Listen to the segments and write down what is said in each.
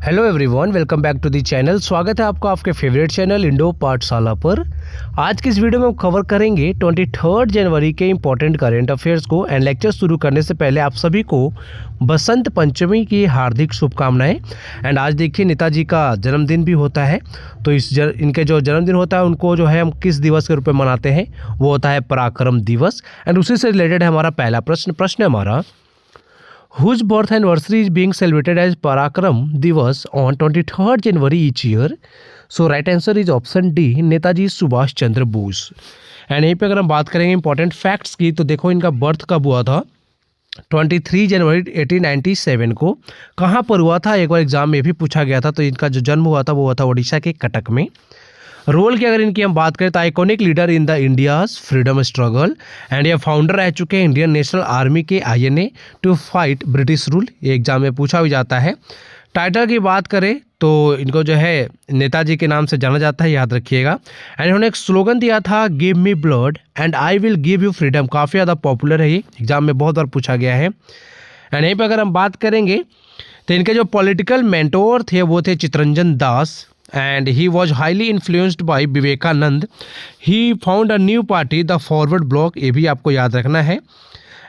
Hello everyone, welcome back to the channel. स्वागत है आपका आपके फेवरेट चैनल इंडो पाठशाला पर। आज की इस वीडियो में हम कवर करेंगे 23 जनवरी के इंपॉर्टेंट करेंट अफेयर्स को। एंड लेक्चर शुरू करने से पहले आप सभी को बसंत पंचमी की हार्दिक शुभकामनाएं। एंड आज देखिए नेताजी का जन्मदिन भी होता है, तो इनके जो जन्मदिन होता है उनको जो है हम किस दिवस के रूप में मनाते हैं, वो होता है पराक्रम दिवस। एंड उसी से रिलेटेड है हमारा पहला प्रश्न है हमारा, whose birth anniversary is being celebrated as Parakram Divas on 23rd January each year? So right answer is option D, Netaji Subhash Chandra Bose. And यहीं पे अगर हम बात करेंगे इंपॉर्टेंट फैक्ट्स की, तो देखो इनका बर्थ कब हुआ था, 23 जनवरी 1897 को। कहाँ पर हुआ था, एक बार एग्जाम में भी पूछा गया था। तो इनका जो जन्म हुआ था वो हुआ था उड़ीसा के कटक में। रोल की अगर इनकी हम बात करें तो iconic leader in the India's freedom struggle. And ये फाउंडर रह चुके हैं इंडियन नेशनल आर्मी के INA to fight British rule. ये एग्जाम में पूछा भी जाता है। टाइटल की बात करें तो इनको जो है नेताजी के नाम से जाना जाता है, याद रखिएगा। एंड इन्होंने एक स्लोगन दिया था, give me blood and I will give you freedom. काफ़ी ज़्यादा पॉपुलर है, ये एग्जाम में बहुत बार पूछा गया है। एंड यहीं पर अगर हम बात करेंगे तो इनके जो पॉलिटिकल मेंटोर थे वो थे Chittaranjan Das. And he was highly influenced by Vivekananda. He found a new party, the Forward Bloc। ये भी आपको याद रखना है।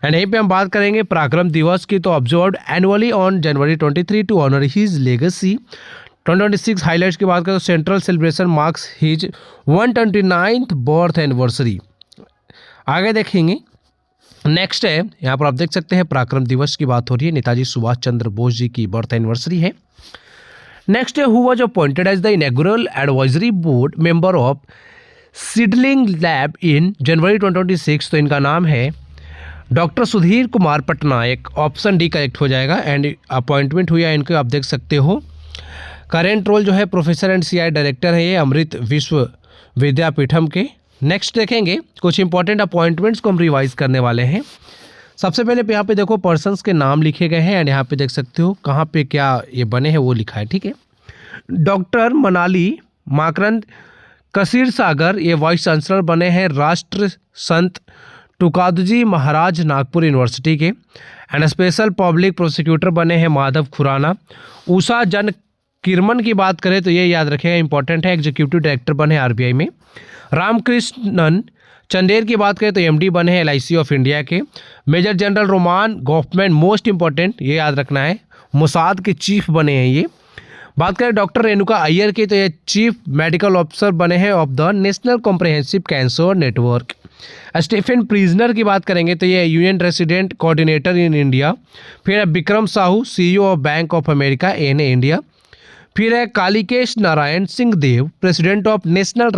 एंड यहीं पे हम बात करेंगे पराक्रम दिवस की, तो observed annually on January 23 to honour his legacy. 2026 highlights की बात करें तो central celebration marks his 129th birth anniversary. आगे देखेंगे, नेक्स्ट है यहाँ पर आप देख सकते हैं पराक्रम दिवस की बात हो रही है, नेताजी सुभाष चंद्र बोस जी की बर्थ एनिवर्सरी है। नेक्स्ट है, who was appointed as the inaugural advisory board member of seedling lab in January 2026। तो इनका नाम है doctor Sudhir Kumar Patnaik. Option D correct हो जाएगा। एंड अपॉइंटमेंट हुई है इनको, आप देख सकते हो। करेंट रोल जो है प्रोफेसर एंड CI डायरेक्टर है ये अमृत विश्व विद्यापीठम के। नेक्स्ट देखेंगे कुछ इंपॉर्टेंट अपॉइंटमेंट्स को हम रिवाइज करने वाले हैं। सबसे पहले यहाँ पे देखो पर्सन्स के नाम लिखे गए हैं। एंड यहाँ पे देख सकते हो कहाँ पे क्या ये बने हैं वो लिखा है, ठीक है। डॉक्टर मनाली माकरंद कसीर सागर ये वाइस चांसलर बने हैं राष्ट्र संत टुकादजी महाराज नागपुर यूनिवर्सिटी के। एंड स्पेशल पब्लिक प्रोसिक्यूटर बने हैं माधव खुराना। उषा जन किरमन की बात करें तो ये याद रखिएगा, इंपॉर्टेंट है, एग्जीक्यूटिव डायरेक्टर बने RBI में। रामकृष्णन चंदेर की बात करें तो MD बने हैं LIC ऑफ इंडिया के। Major General Roman Gofman, most important ये याद रखना है, मोसाद के चीफ बने हैं ये। बात करें डॉक्टर रेणुका अय्यर की तो ये चीफ मेडिकल ऑफिसर बने हैं of the national comprehensive cancer network. Stefan Priesner की बात करेंगे तो ये union resident coordinator in India. फिर है Vikram Sahu CEO of bank of America ANA India. फिर है Kalikesh Narayan Singh Deo president of national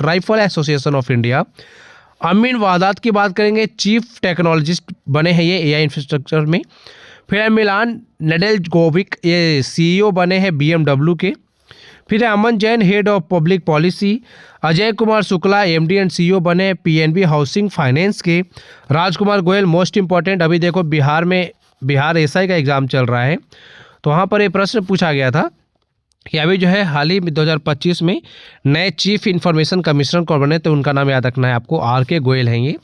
rifle association of India. अमीन वादात की बात करेंगे, चीफ टेक्नोलॉजिस्ट बने हैं ये AI इंफ्रास्ट्रक्चर में। फिर है मिलान नेडेलगोविक, ये CEO बने हैं BMW के। फिर है Aman Jain head of public policy. Ajay Kumar Shukla MD and CEO बने हैं PNB हाउसिंग फाइनेंस के। राजकुमार गोयल, मोस्ट इंपॉर्टेंट, अभी देखो बिहार SI का एग्ज़ाम चल रहा है, तो वहाँ पर ये प्रश्न पूछा गया था कि अभी जो है हाल ही में 2025 में नए चीफ इंफॉर्मेशन कमिश्नर कौन बने, तो उनका नाम याद रखना है आपको, RK गोयल हैं ये।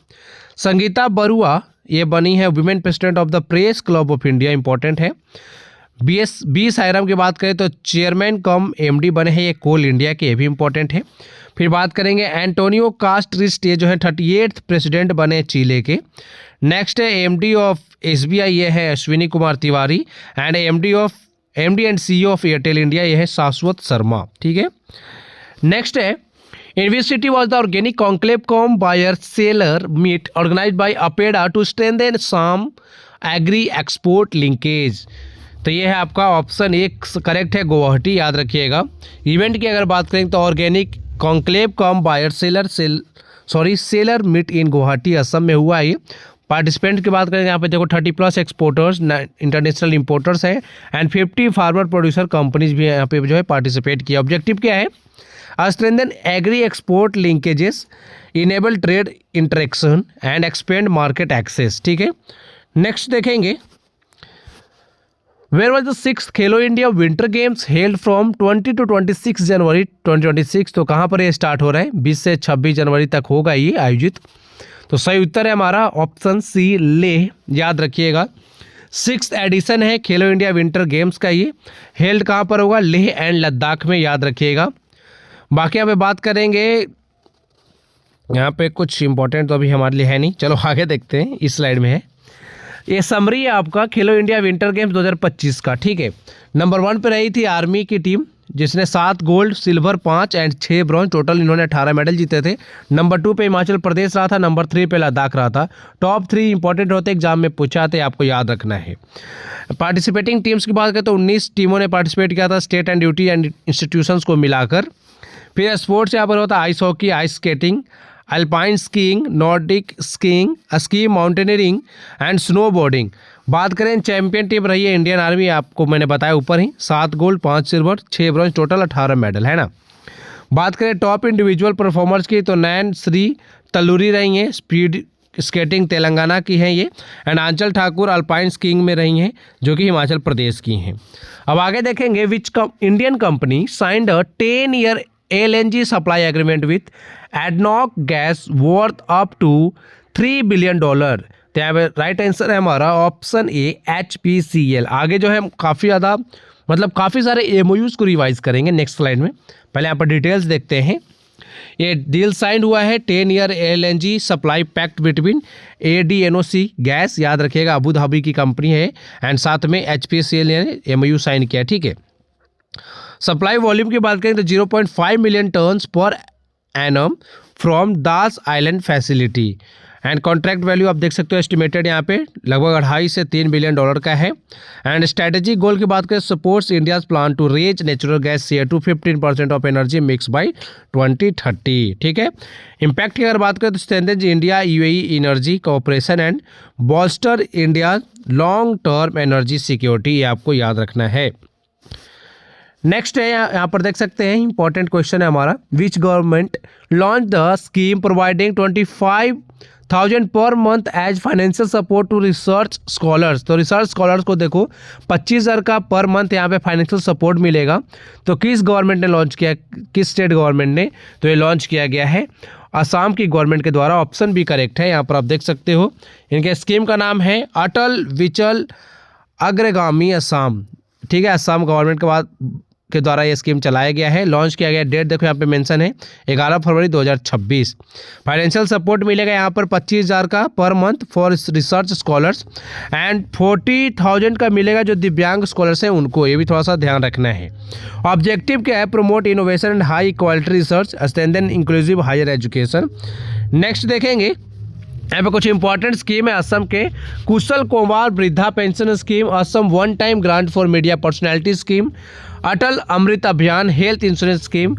संगीता बरुआ ये बनी है women president of the press club of India, important है। बी सायराम की बात करें तो चेयरमैन कम MD बने हैं ये कोल इंडिया के, ये भी इंपॉर्टेंट है। फिर बात करेंगे एंटोनियो कास्ट्रिस्ट, ये जो है 38th प्रेसिडेंट बने चिले के। नेक्स्ट है MD ऑफ SBI, ये है Ashwini Kumar Tiwari. And MD and CEO of Airtel India, यह है शाश्वत शर्मा, ठीक है। नेक्स्ट है, in which city was the organic conclave cum buyer seller meet organise by APEDA to strengthen some agri export linkage. तो ये है आपका ऑप्शन एक करेक्ट है, गुवाहाटी, याद रखिएगा। इवेंट की अगर बात करें तो organic conclave cum buyer seller meet in Guwahati Assam में हुआ ये। पार्टिसिपेंट की बात करें यहाँ पे देखो 30+ एक्सपोर्टर्स इंटरनेशनल इंपोर्टर्स हैं एंड 50 फार्मर प्रोड्यूसर कंपनीज भी यहाँ पे जो है पार्टिसिपेट किया। ऑब्जेक्टिव क्या है, strengthen agri export linkages, enable trade interaction and expand market access, ठीक है। नेक्स्ट देखेंगे, where was the 6th Khelo India Winter Games held from 20 to 26 January 2026। तो कहाँ पर ये स्टार्ट हो रहा है, 20 से 26 जनवरी तक होगा ये आयोजित। तो सही उत्तर है हमारा ऑप्शन C, लेह, याद रखिएगा। 6th एडिशन है खेलो इंडिया विंटर गेम्स का। ये हेल्ड कहाँ पर होगा? लेह एंड लद्दाख में, याद रखिएगा। बाकी यहाँ पे बात करेंगे, यहाँ पे कुछ इंपॉर्टेंट तो अभी हमारे लिए है नहीं, चलो आगे देखते हैं, इस स्लाइड में है। ये समरी है आपका खेलो इंडिया विंटर गेम्स 2025 का, ठीक है। नंबर 1 पे रही थी आर्मी की टीम, जिसने 7 gold, silver 5 and 6 bronze, total इन्होंने 18 मेडल जीते थे। नंबर 2 पे हिमाचल प्रदेश रहा था, नंबर 3 पे लद्दाख रहा था। टॉप 3 इंपॉर्टेंट होते एग्जाम में पूछा थे, आपको याद रखना है। पार्टिसिपेटिंग टीम्स की बात करें तो 19 टीमों ने पार्टिसिपेट किया था, state and duty and institutions को मिलाकर। फिर स्पोर्ट्स यहाँ पर होता है ice hockey, ice skating, alpine skiing, Nordic skiing, ski mountaineering and snowboarding. बात करें चैंपियन टीम रही है इंडियन आर्मी, आपको मैंने बताया ऊपर ही, 7 gold, 5 silver, 6 bronze, total 18 medal, है ना। बात करें टॉप इंडिविजुअल परफॉर्मर्स की तो नैन श्री तल्लूरी रही हैं, स्पीड स्केटिंग तेलंगाना की हैं ये, and Aanchal Thakur alpine skiing में रही हैं, जो कि हिमाचल प्रदेश की हैं। अब आगे देखेंगे, which Indian company signed a 10-year LNG supply agreement with ADNOC gas worth up to $3 billion. तो यहाँ पे राइट आंसर है हमारा ऑप्शन ए, HPCL। आगे जो है काफ़ी ज़्यादा, मतलब काफ़ी सारे MOUs को रिवाइज करेंगे नेक्स्ट स्लाइड में। पहले यहाँ पर डिटेल्स देखते हैं। ये डील साइन हुआ है 10-year LNG supply pact between ADNOC gas, याद रखिएगा अबू धाबी की कंपनी है, एंड साथ में HPCL ने MOU साइन किया, ठीक है। सप्लाई वॉल्यूम की बात करें तो 0.5 million turns per annum from Das island facility, and contract value आप देख सकते हो एस्टिमेटेड यहाँ पे लगभग 2.5 से $3 बिलियन का है। एंड स्ट्रैटेजिक गोल की बात करें, supports India's plan to raise natural gas share to 15% of energy mix by 2030, ठीक है। इम्पैक्ट की अगर बात करें तो strengthen India UAE energy cooperation and bolster India long term energy security, ये आपको याद रखना है। नेक्स्ट है, यहाँ पर देख सकते हैं इंपॉर्टेंट क्वेश्चन है हमारा, which government launch the scheme providing 25,000 per month as financial support to research scholars. तो रिसर्च स्कॉलर्स को देखो 25,000 का पर मंथ यहाँ पे फाइनेंशियल सपोर्ट मिलेगा। तो किस गवर्नमेंट ने लॉन्च किया, किस स्टेट गवर्नमेंट ने? तो ये लॉन्च किया गया है असम की गवर्नमेंट के द्वारा। ऑप्शन भी करेक्ट है, यहाँ पर आप देख सकते हो। इनके स्कीम का नाम है अटल विचल अग्रगामी असम, ठीक है। असम गवर्नमेंट के द्वारा ये स्कीम चलाया गया है, लॉन्च किया गया। डेट देखो यहाँ पे मेंशन है 11 फरवरी 2026। फाइनेंशियल सपोर्ट मिलेगा यहाँ पर 25,000 का per month for research scholars, and 40,000 का मिलेगा जो दिव्यांग स्कॉलर्स हैं उनको, ये भी थोड़ा सा ध्यान रखना है। ऑब्जेक्टिव क्या है? Promote innovation and high quality research, strengthen inclusive higher education. Next देखेंगे, यहाँ पे कुछ इंपॉर्टेंट स्कीम है असम के, कुशल कुमार वृद्धा pension scheme, Assam one time grant for media personality scheme, Atal Amrit Abhiyan health insurance scheme,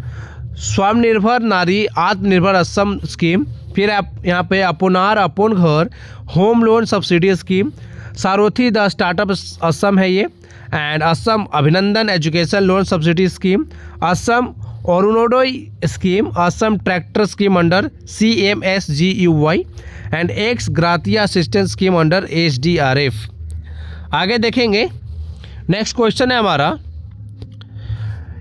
स्वनिर्भर नारी आत्मनिर्भर असम स्कीम, फिर आप यहाँ पे अपनार Apun Ghar home loan subsidy scheme, Sarothi the startup Assam है ये, and Assam Abhinandan education loan subsidy scheme, Assam Arunodoi scheme, Assam tractor scheme under CMSGUY, and ex gratia assistance scheme under HDRF। आगे देखेंगे, नेक्स्ट क्वेश्चन है हमारा,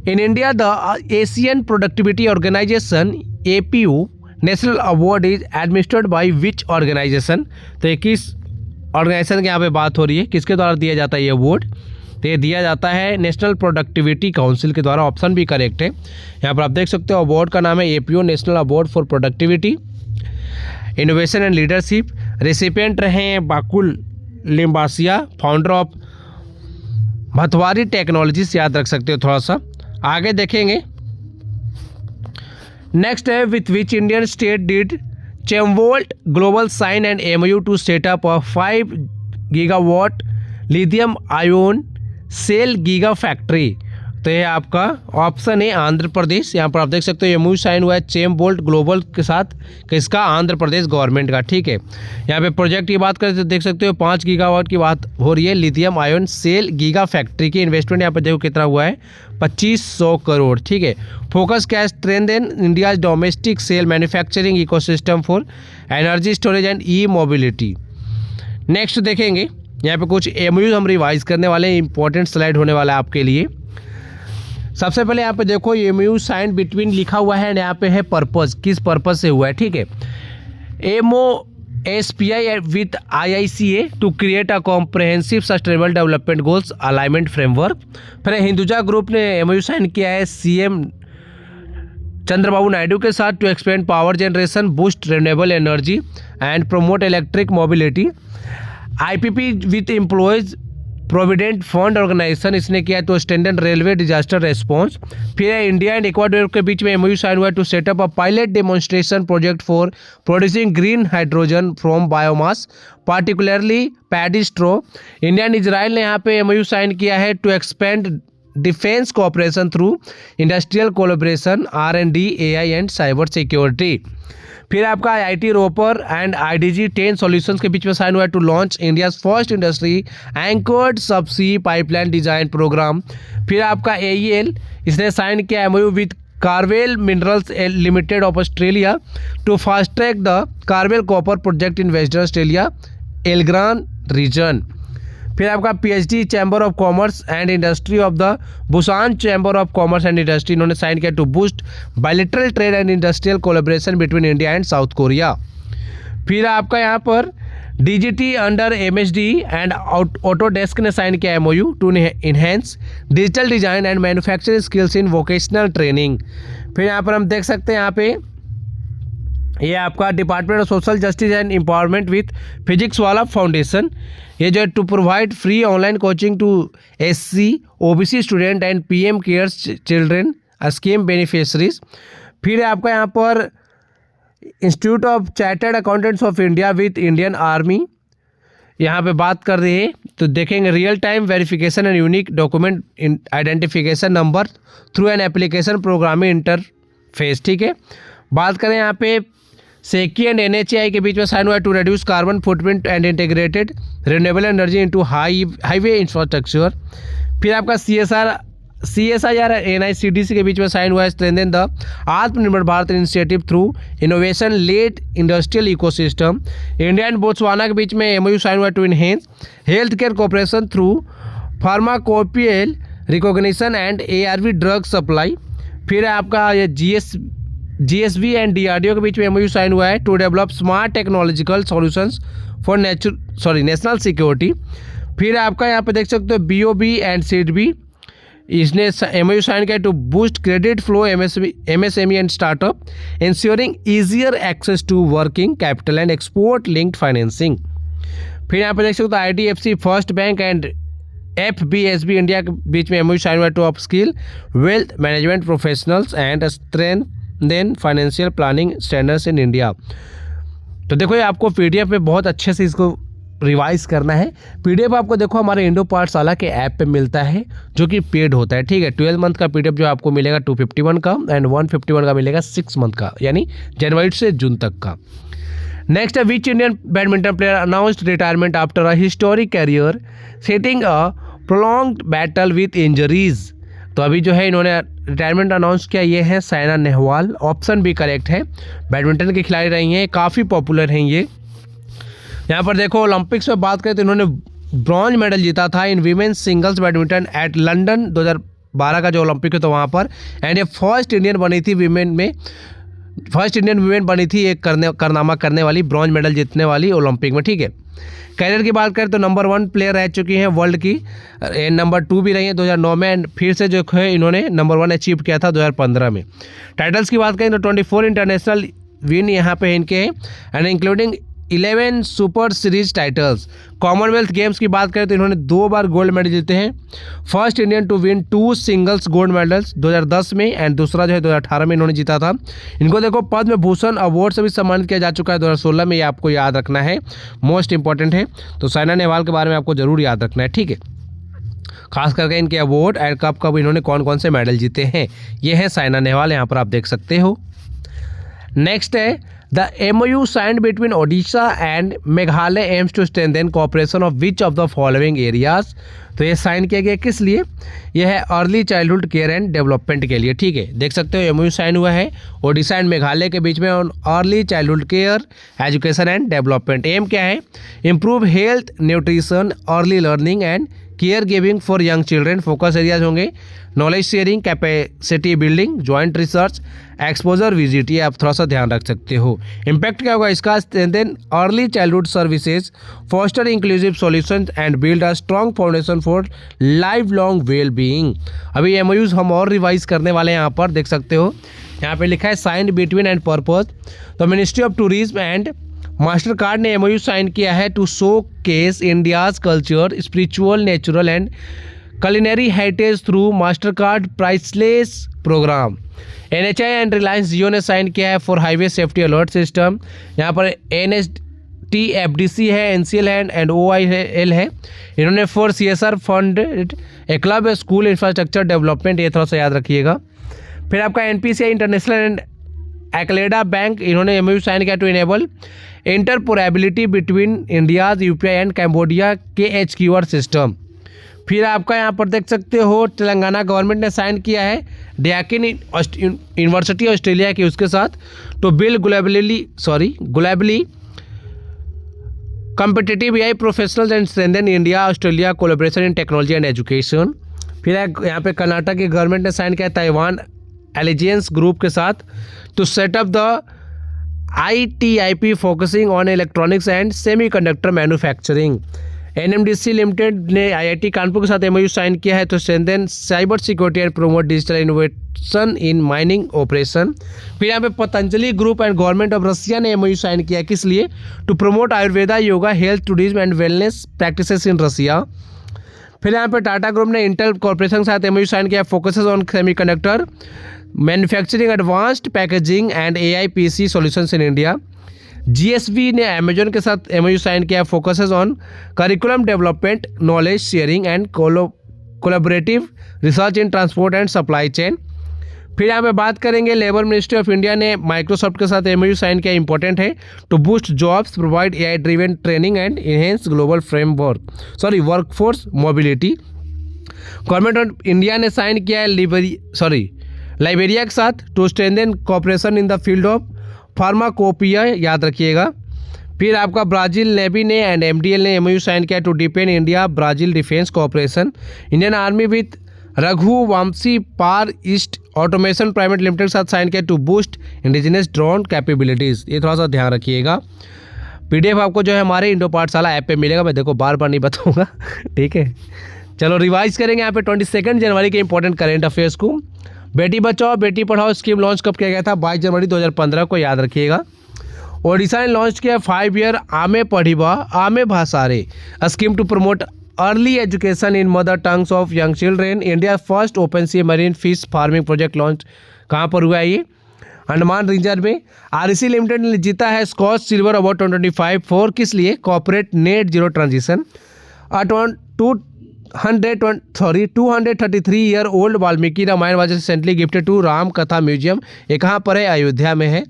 in India the Asian productivity organisation APO national award is administered by which organisation. तो ये किस organisation की यहाँ पे बात हो रही है, किसके द्वारा दिया जाता है ये अवार्ड? तो ये दिया जाता है नेशनल प्रोडक्टिविटी काउंसिल के द्वारा। ऑप्शन भी करेक्ट है, यहाँ पर आप देख सकते हो अवार्ड का नाम है APO national award for productivity innovation and leadership. Recipient रहे हैं बाकुल लिम्बासिया, फाउंडर ऑफ भतवारी टेक्नोलॉजीज, याद रख सकते हो थोड़ा सा। आगे देखेंगे, नेक्स्ट है, with which Indian state did Chemvolt global sign and MOU to set up a 5 gigawatt lithium ion cell giga factory. तो ये आपका ऑप्शन है आंध्र प्रदेश। यहाँ पर आप देख सकते हो MOU साइन हुआ है चेमवोल्ट ग्लोबल के साथ, किसका? आंध्र प्रदेश गवर्नमेंट का, ठीक है। यहाँ पे प्रोजेक्ट की बात करें तो देख सकते हो 5 गीगावाट की बात हो रही है, lithium ion cell giga factory की। इन्वेस्टमेंट यहाँ पे देखो कितना हुआ है, 2500 करोड़, ठीक है। फोकस क्या है? Strengthen India domestic cell manufacturing ecosystem for energy storage and e mobility. Next देखेंगे, यहाँ पे कुछ MOU हम रिवाइज करने वाले हैं, इंपॉर्टेंट स्लाइड होने वाला है आपके लिए। सबसे पहले यहाँ पे देखो MOU साइन बिटवीन लिखा हुआ है, यहाँ पे है पर्पस, किस पर्पस से हुआ है, ठीक है। SPI with IICA to create a comprehensive sustainable development goals alignment framework। फिर हिंदुजा ग्रुप ने MOU साइन किया है CM चंद्रबाबू नायडू के साथ to expand power generation, boost renewable energy and promote electric mobility. IPP with employees provident fund organisation इसने किया तो standard railway disaster response. फिर इंडिया एंड इक्वाडोर के बीच में MOU साइन हुआ to set up a pilot demonstration project for producing green hydrogen from biomass particularly paddy straw. India and Israel ने यहाँ पे MOU साइन किया है to expand defence cooperation through industrial collaboration, R&D, AI and cyber security. फिर आपका IIT Ropar and IDG 10 solutions के बीच में साइन हुआ है to launch India's first industry anchored subsea pipeline design programme. फिर आपका AEL इसने साइन किया MOU with Carvel minerals limited of Australia to fast track the Carvel copper project in western Australia Yilgarn region. फिर आपका PhD chamber of commerce and industry of the Busan chamber of commerce and industry इन्होंने sign किया to boost bilateral trade and industrial collaboration between India and South Korea. फिर आपका यहाँ पर DGT under MSD and Autodesk ने sign किया MOU to enhance digital design and manufacturing skills in vocational training. फिर यहाँ पर हम देख सकते हैं यहाँ पे ये आपका department of social justice and empowerment with physics Wallah foundation, ये जो है to provide free online coaching to SC OBC student and PM cares children scheme beneficiaries. फिर आपका यहाँ पर institute of chartered accountants of India with Indian army यहाँ पे बात कर रही है तो देखेंगे real time verification and unique document identification number through an application programming interface. ठीक है, बात करें यहाँ पे सेकी एंड NHAI के बीच में साइन हुआ है to reduce carbon footprint and integrated renewable energy into highway infrastructure. फिर आपका CSIR NICDC के बीच में साइन हुआ है strengthen the Aatmanirbhar Bharat initiative through innovation led industrial ecosystem. India and Botswana के बीच में MOU साइन हुआ है to enhance health care cooperation through pharmacopoeial recognition and ARV drug supply. फिर आपका ये GSB एंड DRDO के बीच में MOU साइन हुआ है to develop smart technological solutions for national security. फिर आपका यहाँ पे देख सकते हो BOB एंड SIDBI इसने MOU साइन किया to boost credit flow MSME and startup ensuring easier access to working capital and export linked financing. फिर यहाँ पे देख सकते हो IDFC first bank and FBSB India के बीच में MOU साइन हुआ to upskill wealth management professionals and strengthen financial planning standards in India. तो देखो ये आपको PDF में बहुत अच्छे से इसको रिवाइज करना है। PDF आपको देखो हमारे इंडो पाठशाला के ऐप पे मिलता है जो कि पेड होता है। ठीक है, 12 मंथ का PDF जो आपको मिलेगा 251 का एंड 151 का मिलेगा 6 मंथ का, यानी जनवरी से जून तक का। नेक्स्ट है which Indian badminton player announced retirement after a historic career setting a prolonged battle with injuries. तो अभी जो है इन्होंने रिटायरमेंट अनाउंस किया, ये है साइना नेहवाल। ऑप्शन भी करेक्ट है, बैडमिंटन के खिलाड़ी रही हैं, काफ़ी पॉपुलर हैं ये। यहाँ पर देखो ओलंपिक्स में बात करें तो इन्होंने ब्रॉन्ज मेडल जीता था in women's singles badminton at London 2012 का जो ओलंपिक है तो वहाँ पर, एंड ये फर्स्ट इंडियन बनी थी वीमेन बनी थी एक कारनामा करने वाली, ब्रॉन्ज मेडल जीतने वाली ओलंपिक में। ठीक है, कैरियर की बात करें तो नंबर 1 प्लेयर रह चुकी हैं वर्ल्ड की, नंबर 2 भी रही है 2009 में, एंड फिर से जो है इन्होंने नंबर 1 अचीव किया था 2015 में। टाइटल्स की बात करें तो 24 इंटरनेशनल विन यहाँ पे इनके हैं and including 11 super series titles. Commonwealth games की बात करें तो इन्होंने 2 बार गोल्ड मेडल जीते हैं, first Indian to win 2 singles gold medals 2010 में एंड दूसरा जो है 2018 में इन्होंने जीता था। इनको देखो पद्म भूषण अवार्ड से भी सम्मानित किया जा चुका है 2016 में, ये आपको याद रखना है, मोस्ट इंपॉर्टेंट है। तो साइना नेहवाल के बारे में आपको जरूर याद रखना है। ठीक है, खास करके इनके अवार्ड एंड कब इन्होंने कौन कौन से मेडल जीते हैं, ये है साइना नेहवाल, यहाँ पर आप देख सकते हो। नेक्स्ट है the MOU signed between Odisha and Meghalaya aims to strengthen cooperation of which of the following areas। तो ये साइन किया गया किस लिए, यह है early childhood care and development के लिए। ठीक है, देख सकते हो MOU साइन हुआ है ओडिशा एंड मेघालय के बीच में early childhood care education and development. Aim क्या है, improve health nutrition early learning and care giving for young children. Focus areas होंगे knowledge sharing, capacity building, joint research, exposure visit. ये आप थोड़ा सा ध्यान रख सकते हो। इम्पैक्ट क्या होगा इसका? Then early childhood services, foster inclusive solutions and build a strong foundation for life long well being. अभी एमओयूज हम और रिवाइज करने वाले हैं। यहाँ पर देख सकते हो, यहाँ पे लिखा है साइंड बिटवीन एंड पर्पज। तो ministry of tourism and Mastercard ने एमओयू साइन किया है to showcase India's culture, spiritual, natural and culinary heritage through Mastercard priceless programme. NHAI and Reliance Jio ने साइन किया है for highway safety alert system. यहाँ पर NHTFDC है, NCL है एंड OIL है। इन्होंने for CSR fund a club school infrastructure development, ये थोड़ा सा याद रखिएगा। फिर आपका NPCI international and Acleda bank, इन्होंने MOU साइन किया to enable interoperability between India's UPI and Cambodia KHQR system. फिर आपका यहाँ पर देख सकते हो तेलंगाना गवर्नमेंट ने साइन किया है डेक्कन यूनिवर्सिटी ऑस्ट्रेलिया की उसके साथ to build globally competitive AI professionals and strengthen India Australia collaboration in technology and education. फिर यहाँ पे कर्नाटक की गवर्नमेंट ने साइन किया ताइवान एलिजेंस ग्रुप के साथ to set up the ITIP focusing on electronics and semiconductor manufacturing. NMDC limited ने IIT Kanpur के साथ MOU साइन किया है to strengthen cyber security and promote digital innovation in mining operation. फिर यहाँ पे Patanjali group and government of Russia ने MOU sign किया है, किस लिए? To promote Ayurveda, yoga, health, tourism and wellness practices in Russia. फिर यहाँ पे टाटा ग्रुप ने इंटेल कॉर्पोरेशन के साथ MOU साइन किया, focuses on semiconductor manufacturing, advanced packaging and AI PC solutions in India. GSV ने अमेजन के साथ MOU साइन किया, focuses on curriculum development, knowledge sharing and collaborative research in transport and supply chain. फिर यहाँ पे बात करेंगे लेबर मिनिस्ट्री ऑफ इंडिया ने माइक्रोसॉफ्ट के साथ MOU साइन किया, इंपॉर्टेंट है, to boost jobs, provide AI driven training and enhance global workforce mobility. Government of India ने साइन किया है लाइबेरिया के साथ to strengthen cooperation in the field of pharmacopoeia, याद रखिएगा। फिर आपका ब्राज़ील नेवी ने एंड MDL ने MOU साइन किया to depend India Brazil defence cooperation. Indian army with Raghuvanshi पार ईस्ट ऑटोमेशन प्राइवेट लिमिटेड के साथ साइन किया to boost indigenous drone capabilities. ये थोड़ा सा ध्यान रखिएगा। PDF आपको जो है हमारे इंडो पाठशाला ऐप पे मिलेगा, मैं देखो बार बार नहीं बताऊँगा, ठीक है। चलो रिवाइज करेंगे यहाँ पे 22 जनवरी के इंपॉर्टेंट करेंट अफेयर्स को। बेटी बचाओ बेटी पढ़ाओ स्कीम लॉन्च कब किया गया था? 22 जनवरी 2015 को, याद रखिएगा। ओडिशा ने लॉन्च किया 5 ईयर आमे पढ़िबा आमे भाषारे scheme to promote early education in mother tongues of young children. India first open sea marine fish farming project launch कहाँ पर हुआ है? ये अंडमान रिजर्व में। REC लिमिटेड ने जीता है स्कॉच सिल्वर अवार्ड 2025 फॉर किस लिए? Corporate net zero transition. 233 year old Valmiki Ramayana was recently gifted to Ram Katha museum. ये कहाँ पर है? अयोध्या में है।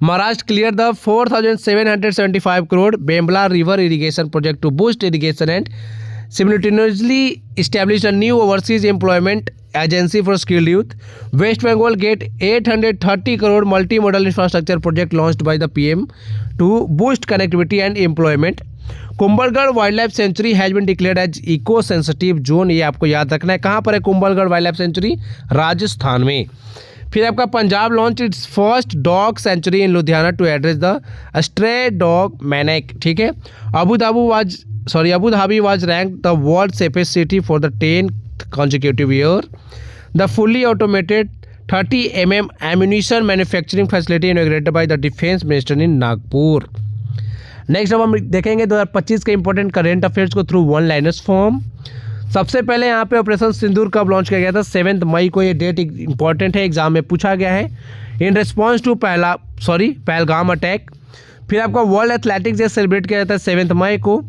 Maharashtra clear the 4775 crore Bembla river irrigation project to boost irrigation and simultaneously establish a new overseas employment agency for skilled youth. West Bengal get 830 crore multi modal infrastructure project launched by the PM to boost connectivity and employment. Kumbhalgarh wildlife sanctuary has been declared as eco sensitive zone, ये आपको याद रखना है। कहाँ पर है Kumbhalgarh wildlife sanctuary? Rajasthan में। फिर आपका Punjab launch its first dog sanctuary in Ludhiana to address the stray dog menace, ठीक है। Abu Dhabi was ranked the world safest city for the 10th consecutive year. The fully automated 30 mm ammunition manufacturing facility inaugurated by the defense minister in Nagpur. Next अब हम देखेंगे 2025 के important current affairs को through one liners form. सबसे पहले यहाँ पे operation सिंदूर कब लॉन्च किया गया था? 7 मई को। ये डेट इंपॉर्टेंट है, एग्जाम में पूछा गया है। In response to Pahalgam attack. फिर आपका वर्ल्ड एथलेटिक्स डे सेलिब्रेट किया जाता है 7 मई को।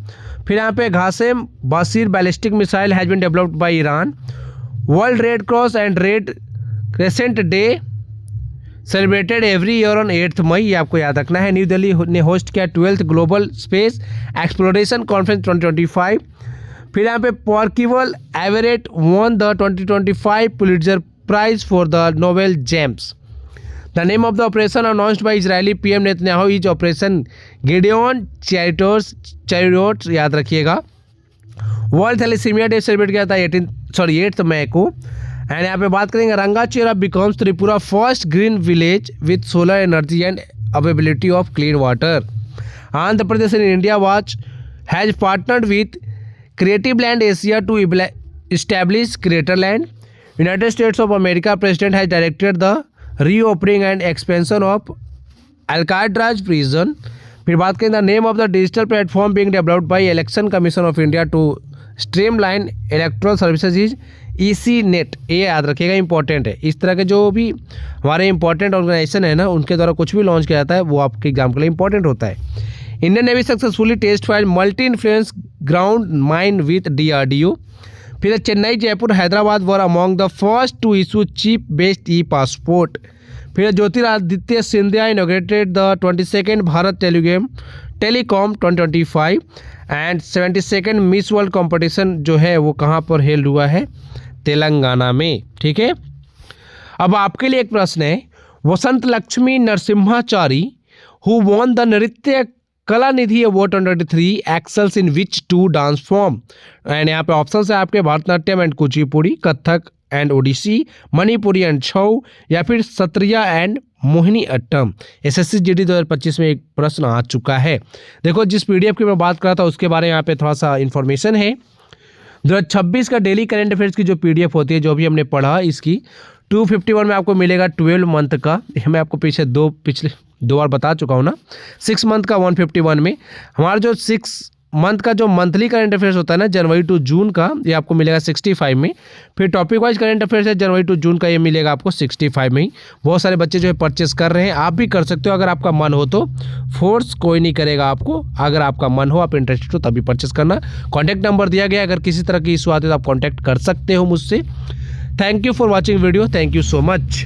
फिर यहाँ पे Ghasem Basir ballistic missile has been developed by Iran. World Red Cross and Red Crescent day celebrated every year on 8 May, ये आपको याद रखना है। न्यू दिल्ली ने होस्ट किया 12th global space exploration conference 2025। फिर यहाँ पे Percival Everett won the 2025 Pulitzer prize for the novel James. The name of the operation announced by Israeli PM Netanyahu is operation Gideon chariots, याद रखिएगा। World thalassaemia day celebrate किया था 8 मई को। And यहाँ पे बात करेंगे Rangachera becomes Tripura first green village with solar energy and availability of clean water. Andhra Pradesh in India watch has partnered with Creative Land Asia to establish Creator Land. United States of America president has directed the reopening and expansion of Alcatraz prison. फिर बात करें the name of the digital platform being developed by election commission of India to streamline electoral services is EC net. ये याद रखिएगा, important है। इस तरह के जो भी हमारे इंपॉर्टेंट ऑर्गेनाइजेशन है ना, उनके द्वारा कुछ भी लॉन्च किया जाता है वो आपके एग्जाम के लिए इंपॉर्टेंट होता है। Indian navy successfully test fire multi influence ground mine with DRDO। फिर Chennai, Jaipur, Hyderabad were among the first to issue chip based e-passport. फिर Jyotiraditya Scindia inaugurated the 22nd Bharat telecom 2025 and 72nd Miss World competition जो है वो कहाँ पर हेल्ड हुआ है, तेलंगाना में। ठीक है, अब आपके लिए एक प्रश्न है, Vasanth Lakshmi Narasimhachari who won the Nritya Kala Nidhi award 2023 excels in which 2 dance form. And यहाँ पे ऑप्शन है आपके Bharatanatyam and Kuchipudi, Kathak and Odissi, Manipuri and Chhau, या फिर Sattriya and Mohini Attam. SSC GD 2025 में एक प्रश्न आ चुका है। देखो, जिस PDF की मैं बात कर रहा था उसके बारे में यहाँ पे थोड़ा सा इन्फॉर्मेशन है। 2026 का डेली करंट अफेयर्स की जो PDF होती है, जो भी हमने पढ़ा, इसकी 251 में आपको मिलेगा 12 मंथ का। मैं आपको पिछले 2 बार बता चुका हूँ ना। 6 मंथ का 151 में। हमारा जो 6 मंथ का जो मंथली करंट अफेयर्स होता है ना, जनवरी टू जून का, ये आपको मिलेगा 65 में। फिर टॉपिक वाइज करंट अफेयर्स है जनवरी टू जून का, ये मिलेगा आपको 65 में ही। बहुत सारे बच्चे जो है परचेस कर रहे हैं, आप भी कर सकते हो अगर आपका मन हो तो। फोर्स कोई नहीं करेगा आपको, अगर आपका मन हो, आप इंटरेस्टेड हो तभी परचेस करना। कॉन्टैक्ट नंबर दिया गया है, अगर किसी तरह की इशू आते तो आप कॉन्टैक्ट कर सकते हो मुझसे। Thank you for watching video, thank you so much.